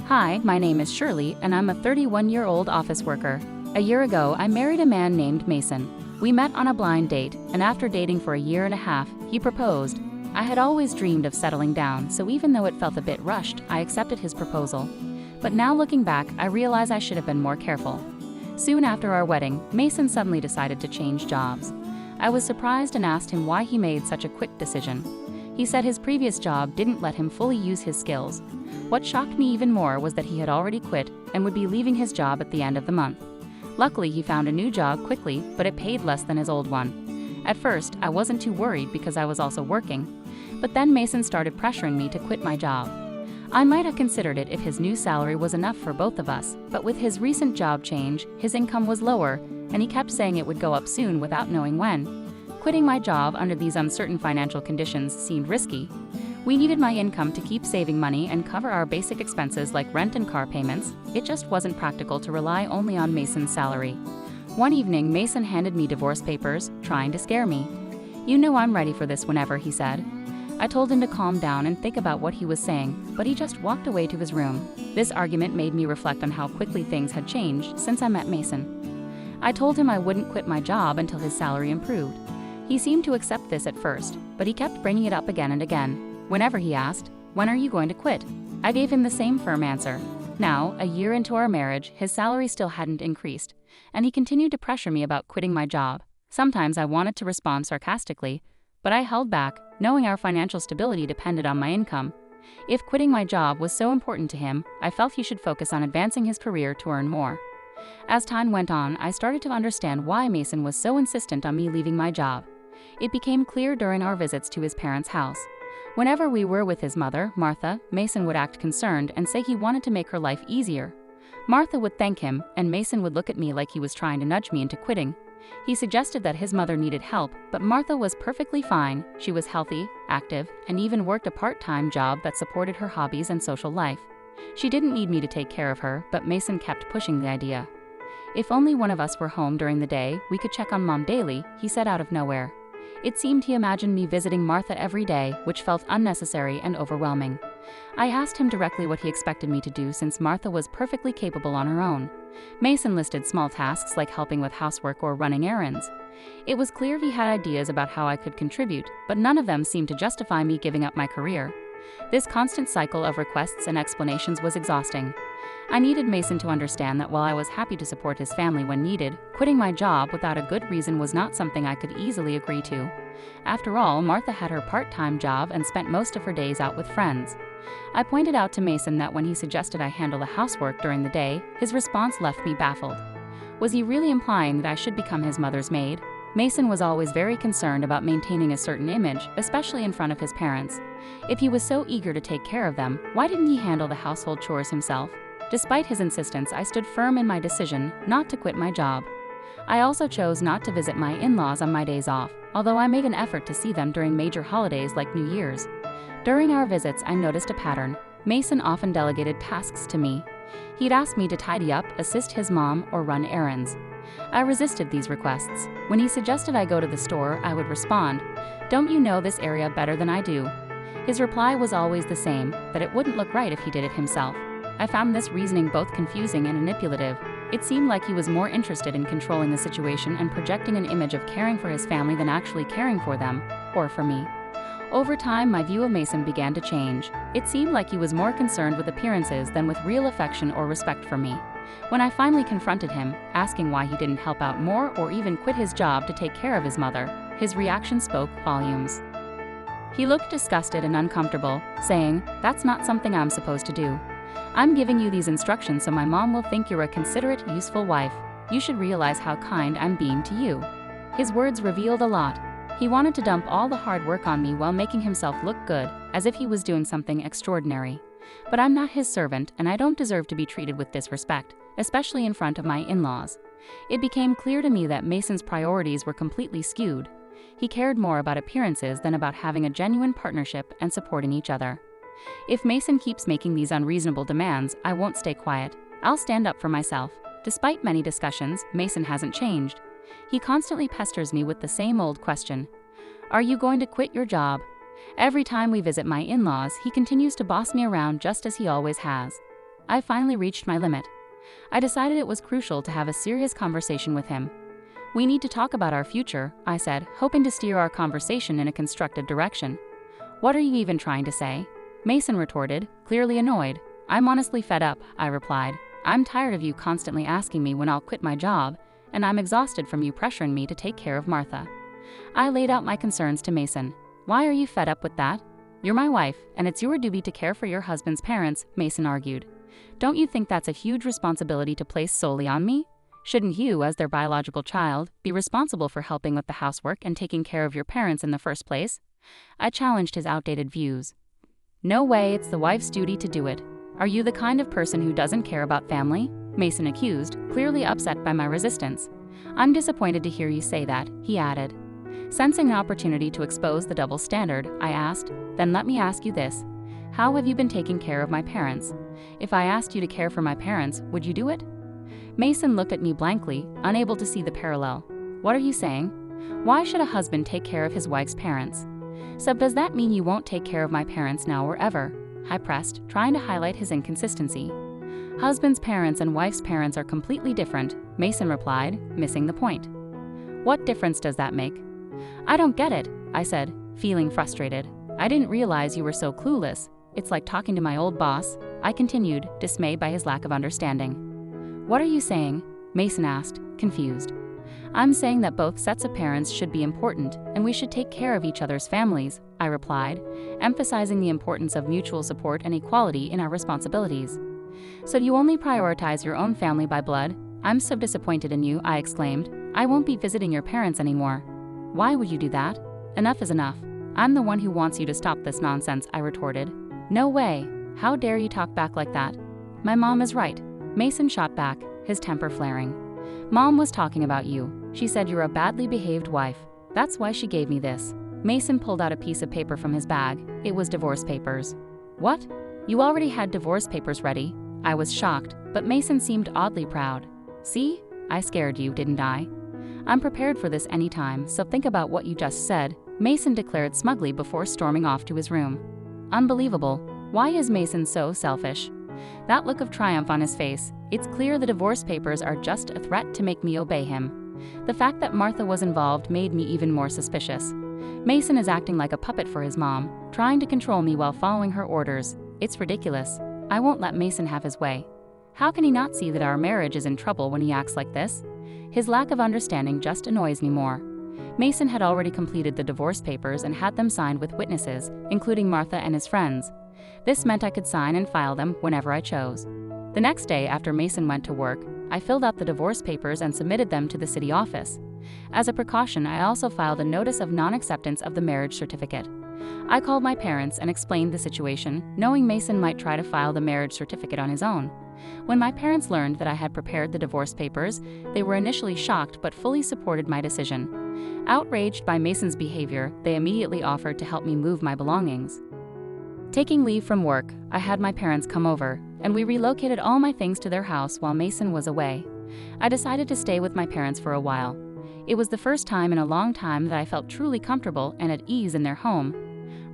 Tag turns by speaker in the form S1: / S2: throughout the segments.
S1: Hi, my name is Shirley, and I'm a 31-year-old office worker. A year ago, I married a man named Mason. We met on a blind date, and after dating for a year and a half, he proposed. I had always dreamed of settling down, so even though it felt a bit rushed, I accepted his proposal. But now looking back, I realize I should have been more careful. Soon after our wedding, Mason suddenly decided to change jobs. I was surprised and asked him why he made such a quick decision. He said his previous job didn't let him fully use his skills. What shocked me even more was that he had already quit and would be leaving his job at the end of the month. Luckily, he found a new job quickly, but it paid less than his old one. At first, I wasn't too worried because I was also working. But then Mason started pressuring me to quit my job. I might have considered it if his new salary was enough for both of us, but with his recent job change, his income was lower, and he kept saying it would go up soon without knowing when. Quitting my job under these uncertain financial conditions seemed risky. We needed my income to keep saving money and cover our basic expenses like rent and car payments. It just wasn't practical to rely only on Mason's salary. One evening, Mason handed me divorce papers, trying to scare me. "You know I'm ready for this whenever," he said. I told him to calm down and think about what he was saying, but he just walked away to his room. This argument made me reflect on how quickly things had changed since I met Mason. I told him I wouldn't quit my job until his salary improved. He seemed to accept this at first, but he kept bringing it up again and again. Whenever he asked, "When are you going to quit?" I gave him the same firm answer. Now, a year into our marriage, his salary still hadn't increased, and he continued to pressure me about quitting my job. Sometimes I wanted to respond sarcastically, but I held back, knowing our financial stability depended on my income. If quitting my job was so important to him, I felt he should focus on advancing his career to earn more. As time went on, I started to understand why Mason was so insistent on me leaving my job. It became clear during our visits to his parents' house. Whenever we were with his mother, Martha, Mason would act concerned and say he wanted to make her life easier. Martha would thank him, and Mason would look at me like he was trying to nudge me into quitting. He suggested that his mother needed help, but Martha was perfectly fine. She was healthy, active, and even worked a part-time job that supported her hobbies and social life. She didn't need me to take care of her, but Mason kept pushing the idea. "If only one of us were home during the day, we could check on Mom daily," he said out of nowhere. It seemed he imagined me visiting Martha every day, which felt unnecessary and overwhelming. I asked him directly what he expected me to do since Martha was perfectly capable on her own. Mason listed small tasks like helping with housework or running errands. It was clear he had ideas about how I could contribute, but none of them seemed to justify me giving up my career. This constant cycle of requests and explanations was exhausting. I needed Mason to understand that while I was happy to support his family when needed, quitting my job without a good reason was not something I could easily agree to. After all, Martha had her part-time job and spent most of her days out with friends. I pointed out to Mason that when he suggested I handle the housework during the day, his response left me baffled. Was he really implying that I should become his mother's maid? Mason was always very concerned about maintaining a certain image, especially in front of his parents. If he was so eager to take care of them, why didn't he handle the household chores himself? Despite his insistence, I stood firm in my decision not to quit my job. I also chose not to visit my in-laws on my days off, although I made an effort to see them during major holidays like New Year's. During our visits, I noticed a pattern. Mason often delegated tasks to me. He'd ask me to tidy up, assist his mom, or run errands. I resisted these requests. When he suggested I go to the store, I would respond, "Don't you know this area better than I do?" His reply was always the same, that it wouldn't look right if he did it himself. I found this reasoning both confusing and manipulative. It seemed like he was more interested in controlling the situation and projecting an image of caring for his family than actually caring for them, or for me. Over time, my view of Mason began to change. It seemed like he was more concerned with appearances than with real affection or respect for me. When I finally confronted him, asking why he didn't help out more or even quit his job to take care of his mother, his reaction spoke volumes. He looked disgusted and uncomfortable, saying, "That's not something I'm supposed to do. I'm giving you these instructions so my mom will think you're a considerate, useful wife. You should realize how kind I'm being to you." His words revealed a lot. He wanted to dump all the hard work on me while making himself look good, as if he was doing something extraordinary. But I'm not his servant, and I don't deserve to be treated with disrespect, especially in front of my in-laws. It became clear to me that Mason's priorities were completely skewed. He cared more about appearances than about having a genuine partnership and supporting each other. If Mason keeps making these unreasonable demands, I won't stay quiet. I'll stand up for myself. Despite many discussions, Mason hasn't changed. He constantly pesters me with the same old question. "Are you going to quit your job?" Every time we visit my in-laws, he continues to boss me around just as he always has. I finally reached my limit. I decided it was crucial to have a serious conversation with him. We need to talk about our future, I said, hoping to steer our conversation in a constructive direction. What are you even trying to say? Mason retorted, clearly annoyed. I'm honestly fed up, I replied. I'm tired of you constantly asking me when I'll quit my job, and I'm exhausted from you pressuring me to take care of Martha. I laid out my concerns to Mason. Why are you fed up with that? You're my wife, and it's your duty to care for your husband's parents, Mason argued. Don't you think that's a huge responsibility to place solely on me? Shouldn't you, as their biological child, be responsible for helping with the housework and taking care of your parents in the first place? I challenged his outdated views. No way, it's the wife's duty to do it. Are you the kind of person who doesn't care about family? Mason accused, clearly upset by my resistance. I'm disappointed to hear you say that, he added. Sensing an opportunity to expose the double standard, I asked, then let me ask you this. How have you been taking care of my parents? If I asked you to care for my parents, would you do it? Mason looked at me blankly, unable to see the parallel. What are you saying? Why should a husband take care of his wife's parents? So does that mean you won't take care of my parents now or ever? I pressed, trying to highlight his inconsistency. Husband's parents and wife's parents are completely different, Mason replied, missing the point. What difference does that make? I don't get it, I said, feeling frustrated. I didn't realize you were so clueless. It's like talking to my old boss, I continued, dismayed by his lack of understanding. What are you saying? Mason asked, confused. I'm saying that both sets of parents should be important and we should take care of each other's families, I replied, emphasizing the importance of mutual support and equality in our responsibilities. So do you only prioritize your own family by blood? I'm so disappointed in you, I exclaimed. I won't be visiting your parents anymore. Why would you do that? Enough is enough. I'm the one who wants you to stop this nonsense, I retorted. No way. How dare you talk back like that? My mom is right. Mason shot back, his temper flaring. Mom was talking about you. She said you're a badly behaved wife. That's why she gave me this. Mason pulled out a piece of paper from his bag. It was divorce papers. What? You already had divorce papers ready? I was shocked, but Mason seemed oddly proud. See? I scared you, didn't I? I'm prepared for this anytime, so think about what you just said, Mason declared smugly before storming off to his room. Unbelievable. Why is Mason so selfish? That look of triumph on his face. It's clear the divorce papers are just a threat to make me obey him. The fact that Martha was involved made me even more suspicious. Mason is acting like a puppet for his mom, trying to control me while following her orders. It's ridiculous. I won't let Mason have his way. How can he not see that our marriage is in trouble when he acts like this? His lack of understanding just annoys me more. Mason had already completed the divorce papers and had them signed with witnesses, including Martha and his friends. This meant I could sign and file them whenever I chose. The next day after Mason went to work, I filled out the divorce papers and submitted them to the city office. As a precaution, I also filed a notice of non-acceptance of the marriage certificate. I called my parents and explained the situation, knowing Mason might try to file the marriage certificate on his own. When my parents learned that I had prepared the divorce papers, they were initially shocked but fully supported my decision. Outraged by Mason's behavior, they immediately offered to help me move my belongings. Taking leave from work, I had my parents come over, and we relocated all my things to their house while Mason was away. I decided to stay with my parents for a while. It was the first time in a long time that I felt truly comfortable and at ease in their home.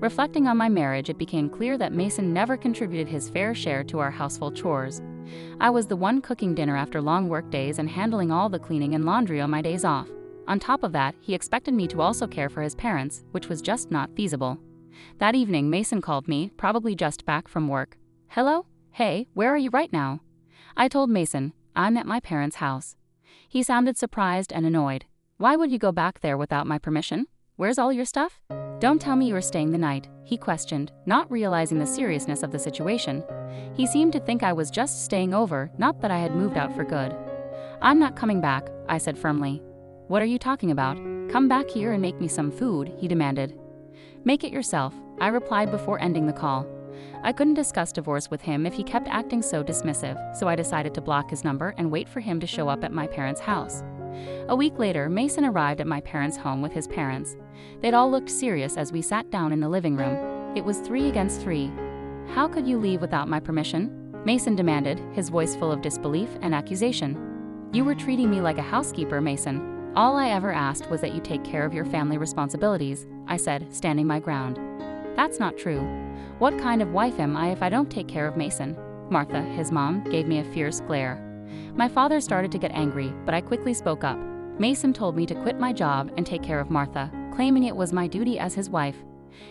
S1: Reflecting on my marriage, it became clear that Mason never contributed his fair share to our household chores. I was the one cooking dinner after long work days and handling all the cleaning and laundry on my days off. On top of that, he expected me to also care for his parents, which was just not feasible. That evening, Mason called me, probably just back from work. Hello? Hey, where are you right now? I told Mason, I'm at my parents' house. He sounded surprised and annoyed. Why would you go back there without my permission? Where's all your stuff? Don't tell me you were staying the night, he questioned, not realizing the seriousness of the situation. He seemed to think I was just staying over, not that I had moved out for good. I'm not coming back, I said firmly. What are you talking about? Come back here and make me some food, he demanded. Make it yourself, I replied before ending the call. I couldn't discuss divorce with him if he kept acting so dismissive, so I decided to block his number and wait for him to show up at my parents' house. A week later, Mason arrived at my parents' home with his parents. They'd all looked serious as we sat down in the living room. It was 3 against 3. How could you leave without my permission? Mason demanded, his voice full of disbelief and accusation. You were treating me like a housekeeper, Mason. All I ever asked was that you take care of your family responsibilities, I said, standing my ground. That's not true. What kind of wife am I if I don't take care of Mason? Martha, his mom, gave me a fierce glare. My father started to get angry, but I quickly spoke up. Mason told me to quit my job and take care of Martha, claiming it was my duty as his wife.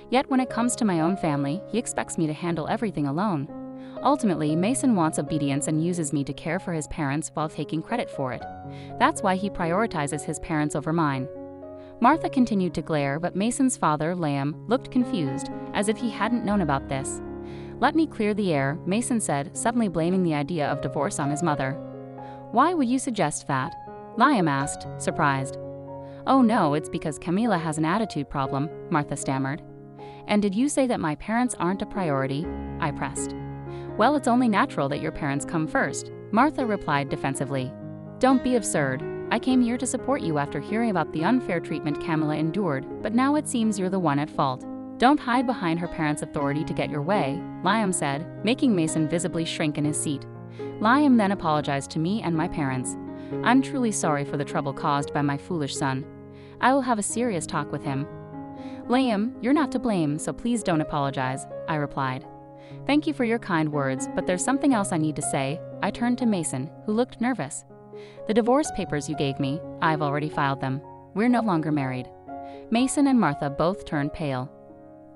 S1: Yet when it comes to my own family, he expects me to handle everything alone. Ultimately, Mason wants obedience and uses me to care for his parents while taking credit for it. That's why he prioritizes his parents over mine. Martha continued to glare, but Mason's father, Liam, looked confused, as if he hadn't known about this. "Let me clear the air," Mason said, suddenly blaming the idea of divorce on his mother. "Why would you suggest that?" Liam asked, surprised. "Oh no, it's because Camila has an attitude problem," Martha stammered. "And did you say that my parents aren't a priority?" I pressed. "Well, it's only natural that your parents come first," Martha replied defensively. "Don't be absurd. I came here to support you after hearing about the unfair treatment Camila endured, but now it seems you're the one at fault. Don't hide behind her parents' authority to get your way," Liam said, making Mason visibly shrink in his seat. Liam then apologized to me and my parents. "I'm truly sorry for the trouble caused by my foolish son. I will have a serious talk with him." "Liam, you're not to blame, so please don't apologize," I replied. "Thank you for your kind words, but there's something else I need to say." I turned to Mason, who looked nervous. "The divorce papers you gave me, I've already filed them. We're no longer married." Mason and Martha both turned pale.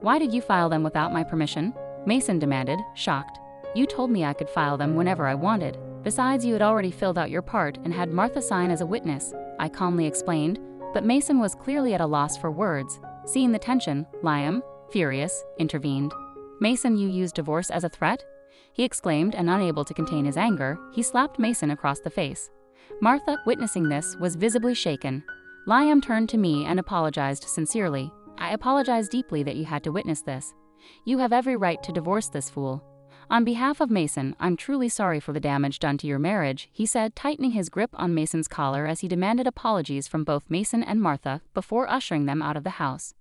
S1: "Why did you file them without my permission?" Mason demanded, shocked. "You told me I could file them whenever I wanted. Besides, you had already filled out your part and had Martha sign as a witness," I calmly explained, but Mason was clearly at a loss for words. Seeing the tension, Liam, furious, intervened. "Mason, you used divorce as a threat?" he exclaimed, and unable to contain his anger, he slapped Mason across the face. Martha, witnessing this, was visibly shaken. Liam turned to me and apologized sincerely. "I apologize deeply that you had to witness this. You have every right to divorce this fool. On behalf of Mason, I'm truly sorry for the damage done to your marriage," he said, tightening his grip on Mason's collar as he demanded apologies from both Mason and Martha before ushering them out of the house.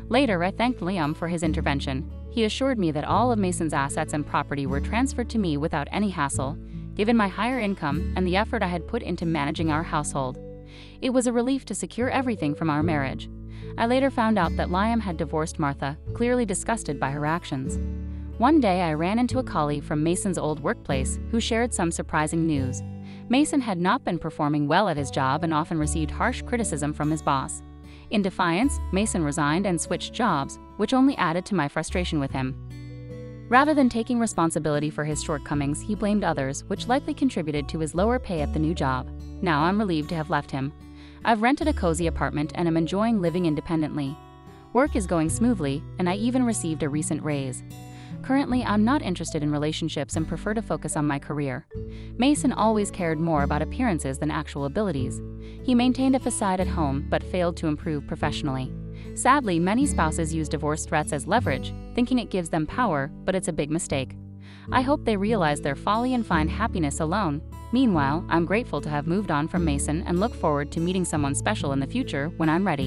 S1: Later, I thanked Liam for his intervention. He assured me that all of Mason's assets and property were transferred to me without any hassle, given my higher income and the effort I had put into managing our household. It was a relief to secure everything from our marriage. I later found out that Liam had divorced Martha, clearly disgusted by her actions. One day I ran into a colleague from Mason's old workplace who shared some surprising news. Mason had not been performing well at his job and often received harsh criticism from his boss. In defiance, Mason resigned and switched jobs, which only added to my frustration with him. Rather than taking responsibility for his shortcomings, he blamed others, which likely contributed to his lower pay at the new job. Now I'm relieved to have left him. I've rented a cozy apartment and am enjoying living independently. Work is going smoothly, and I even received a recent raise. Currently, I'm not interested in relationships and prefer to focus on my career. Mason always cared more about appearances than actual abilities. He maintained a facade at home, but failed to improve professionally. Sadly, many spouses use divorce threats as leverage, thinking it gives them power, but it's a big mistake. I hope they realize their folly and find happiness alone. Meanwhile, I'm grateful to have moved on from Mason and look forward to meeting someone special in the future when I'm ready.